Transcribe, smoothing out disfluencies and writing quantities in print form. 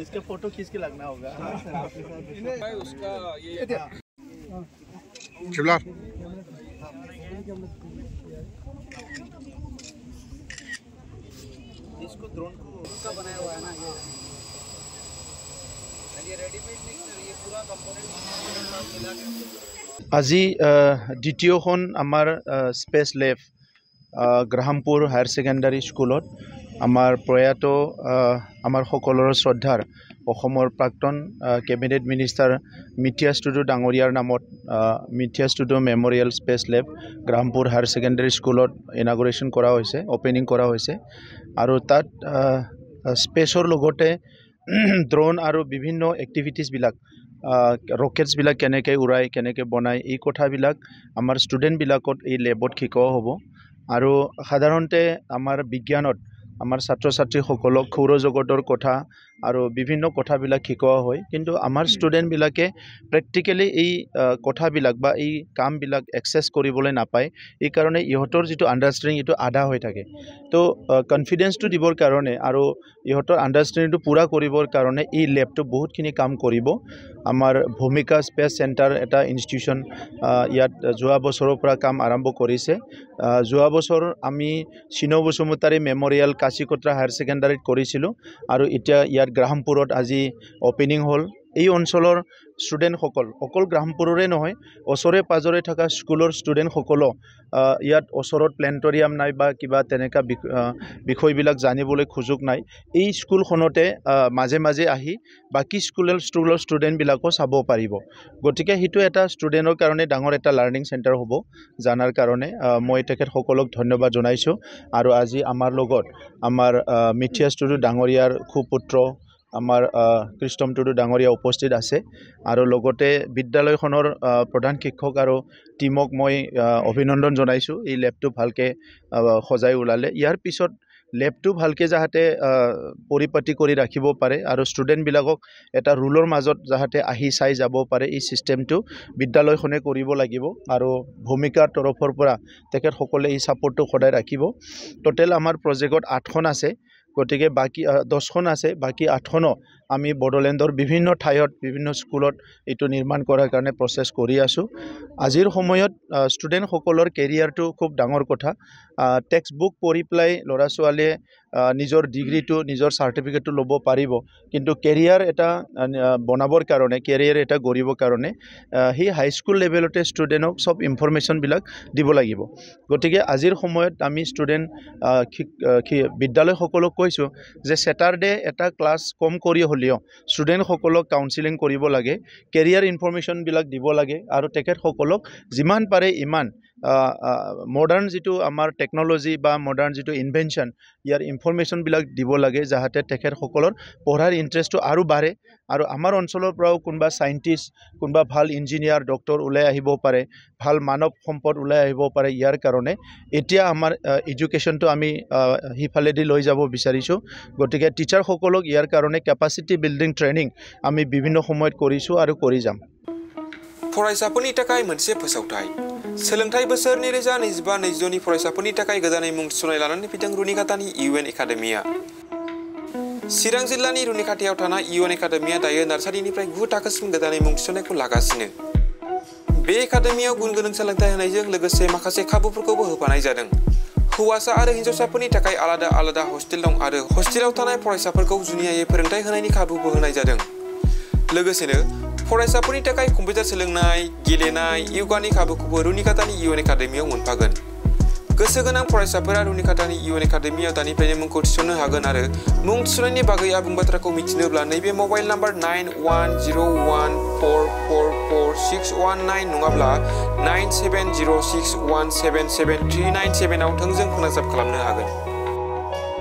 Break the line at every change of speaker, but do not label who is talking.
इसका फोटो खींच के लगना होगा
उसका ये
शिवलाल
इसको ड्रोन का बनाया हुआ है ना ये रेडीमेड नहीं सर ये पूरा कंपोनेंट मिला के আজি দ্বিতীয়খন আমাৰ স্পেচ লেব গ্ৰাহামপুৰ হায়াৰ ছেকেণ্ডাৰী স্কুলত আমাৰ প্ৰয়াত আমাৰ সকলোৰ শ্ৰদ্ধাৰ অসমৰ প্ৰাক্তন কেবিনেট মিনিষ্টাৰ মিথিয়াছ টুডু ডাঙৰীয়াৰ নামত মিথিয়াছ টুডু মেমৰিয়েল স্পেচ লেব গ্ৰাহামপুৰ হায়াৰ ছেকেণ্ডাৰী স্কুলত ইনাগুৰেশ্যন কৰা হৈছে অপেনিং কৰা হৈছে আৰু তাত স্পেচৰ লগতে ড্ৰোন আৰু বিভিন্ন এক্টিভিটিছবিলাক ৰকেটছ বিলাক কেনেকৈ উৰাই কেনেকৈ বনায় এই কথাবিলাক আমাৰ ষ্টুডেণ্টবিলাকত এই লেবত শিকোৱা হ'ব আৰু সাধাৰণতে আমাৰ বিজ্ঞানত আমাৰ ছাত্ৰ ছাত্ৰীসকলক সৌৰজগতৰ কথা আৰু বিভিন্ন কথাবিলাক শিকোৱা হয় কিন্তু আমাৰ ষ্টুডেণ্টবিলাকে প্ৰেক্টিকেলি এই কথাবিলাক বা এই কামবিলাক এক্সেছ কৰিবলৈ নাপায় এই কাৰণে ইহঁতৰ যিটো আণ্ডাৰষ্টেণ্ডিং এইটো আধা হৈ থাকে তো কনফিডেন্সটো দিবৰ কাৰণে আৰু ইহঁতৰ আণ্ডাৰষ্টেণ্ডিংটো পূৰা কৰিবৰ কাৰণে এই লেবটো বহুতখিনি কাম কৰিব আমাৰ ভূমিকা স্পেচ চেণ্টাৰ এটা ইনষ্টিটিউশ্যন ইয়াত যোৱা বছৰৰ পৰা কাম আৰম্ভ কৰিছে যোৱা বছৰ আমি চিনো বসুমতাৰী মেমৰিয়েল কাশীকোট্ৰা হায়াৰ ছেকেণ্ডাৰীত কৰিছিলোঁ আৰু এতিয়া ইয়াত গ্ৰাহামপুৰত আজি অপেনিং হ'ল এই অঞ্চলৰ ষ্টুডেণ্টসকল অকল গ্ৰাহামপুৰৰে নহয় ওচৰে পাজৰে থকা স্কুলৰ ষ্টুডেণ্টসকলো ইয়াত ওচৰত প্লেনেটৰিয়াম নাই বা কিবা তেনেকুৱা বিষয়বিলাক জানিবলৈ সুযোগ নাই এই স্কুলখনতে মাজে মাজে আহি বাকী স্কুলৰ ষ্টুডেণ্টবিলাকো চাব পাৰিব গতিকে সেইটো এটা ষ্টুডেণ্টৰ কাৰণে ডাঙৰ এটা লাৰ্ণিং চেণ্টাৰ হ'ব জানাৰ কাৰণে মই তেখেতসকলক ধন্যবাদ জনাইছোঁ আৰু আজি আমাৰ লগত আমাৰ মিথিয়াছ টুডু ডাঙৰীয়াৰ সুপুত্ৰ আমাৰ কৃষ্ণম টুডু ডাঙৰীয়া উপস্থিত আছে আৰু লগতে বিদ্যালয়খনৰ প্ৰধান শিক্ষক আৰু টিমক মই অভিনন্দন জনাইছোঁ এই লেবটো ভালকৈ সজাই ওলালে ইয়াৰ পিছত লেবটো ভালকৈ যাতে পৰিপাটি কৰি ৰাখিব পাৰে আৰু ষ্টুডেণ্টবিলাকক এটা ৰুলৰ মাজত যাতে আহি চাই যাব পাৰে এই ছিষ্টেমটো বিদ্যালয়খনে কৰিব লাগিব আৰু ভূমিকাৰ তৰফৰ পৰা তেখেতসকলে এই ছাপৰ্টটো সদায় ৰাখিব টোটেল আমাৰ প্ৰজেক্টত 8খন আছে গতিকে বাকি 10খন আছে বাকি 8খনো আমি বড়োলেণ্ডৰ বিভিন্ন ঠাইত বিভিন্ন স্কুলত এইটো নিৰ্মাণ কৰাৰ কাৰণে প্ৰচেছ কৰি আছো আজিৰ সময়ত ষ্টুডেণ্টসকলৰ কেৰিয়াৰটো খুব ডাঙৰ কথা টেক্সট বুক পঢ়ি পেলাই ল'ৰা ছোৱালীয়ে নিজৰ ডিগ্ৰীটো নিজৰ চাৰ্টিফিকেটটো ল'ব পাৰিব কিন্তু কেৰিয়াৰ এটা বনাবৰ কাৰণে কেৰিয়াৰ এটা গঢ়িবৰ কাৰণে সেই হাই স্কুল লেভেলতে ষ্টুডেণ্টক সব ইনফৰমেশ্যনবিলাক দিব লাগিব গতিকে আজিৰ সময়ত আমি ষ্টুডেণ্ট বিদ্যালয়সকলক কৈছোঁ যে ছেটাৰডে এটা ক্লাছ কম কৰি হ'লেও ষ্টুডেণ্টসকলক কাউন্সিলিং কৰিব লাগে কেৰিয়াৰ ইনফৰমেশ্যনবিলাক দিব লাগে আৰু তেখেতসকলক যিমান পাৰে ইমান মডাৰ্ণ যিটো আমাৰ টেকন'লজি বা মডাৰ্ণ যিটো ইনভেনশ্যন ইয়াৰ ইনফৰমেশ্যনবিলাক দিব লাগে যাতে তেখেতসকলৰ পঢ়াৰ ইণ্টাৰেষ্টটো আৰু বাঢ়ে আৰু আমাৰ অঞ্চলৰ পৰাও কোনোবা চাইণ্টিষ্ট কোনোবা ভাল ইঞ্জিনিয়াৰ ডক্টৰ ওলাই আহিব পাৰে ভাল মানৱ সম্পদ ওলাই আহিব পাৰে ইয়াৰ কাৰণে এতিয়া আমাৰ এডুকেশ্যনটো আমি হিফালেদি লৈ যাব বিচাৰিছোঁ গতিকে টিচাৰসকলক ইয়াৰ কাৰণে কেপাচিটি বিল্ডিং ট্ৰেইনিং আমি বিভিন্ন সময়ত কৰিছোঁ আৰু কৰি যাম
फरायसाफोरनि थाखाय मोनसे फोसावथाय सोलोंथाइ बोसोर 2025-2026 नि फरायसाफोरनि थाखाय गोदानै मुं थिसननाय लानानै फैदों रुनिखातानि इउएन एकाडेमिया चिरां जिल्लानि रुनिखातायाव थानाय इउएन एकाडेमिया दायो नार्सारिनिफ्राय 9 थाखोसिम गोदानै मुं थिसननायखौ लागासिनो बे एकाडेमियाव गुन गोनां सोलोंथाइ होनायजों लोगोसे माखासे खाबुफोरखौबो होफानाय जादों हौवासा आरो हिन्जावसाफोरनि थाखाय आलादा आलादा हस्टेल दं आरो हस्टेलाव थानाय फरायसाफोरखौ जुनियायै फोरोंथाइ होनायनि खाबुबो होनाय जादों लोगोसेनो फरायसाफोरनि थाखाय कम्पिउटार सोलोंनाय गेलेनाय योगानि खाबुखौबो रुनिखातानि इउएन एकाडेमियाव मोनफागोन गोसो गोनां फरायसाफोरा रुनिखातानि इउएन एकाडेमियाव दानिफ्रायनो मुंखौ थिसननो हागोन आरो मुं थिसननायनि बागै आबुं बाथ्राखौ मिथिनोब्ला नैबे मबाइल नाम्बार 9101444619 नङाब्ला 9706177397 आव थोंजों फोनांजाब खालामनो हागोन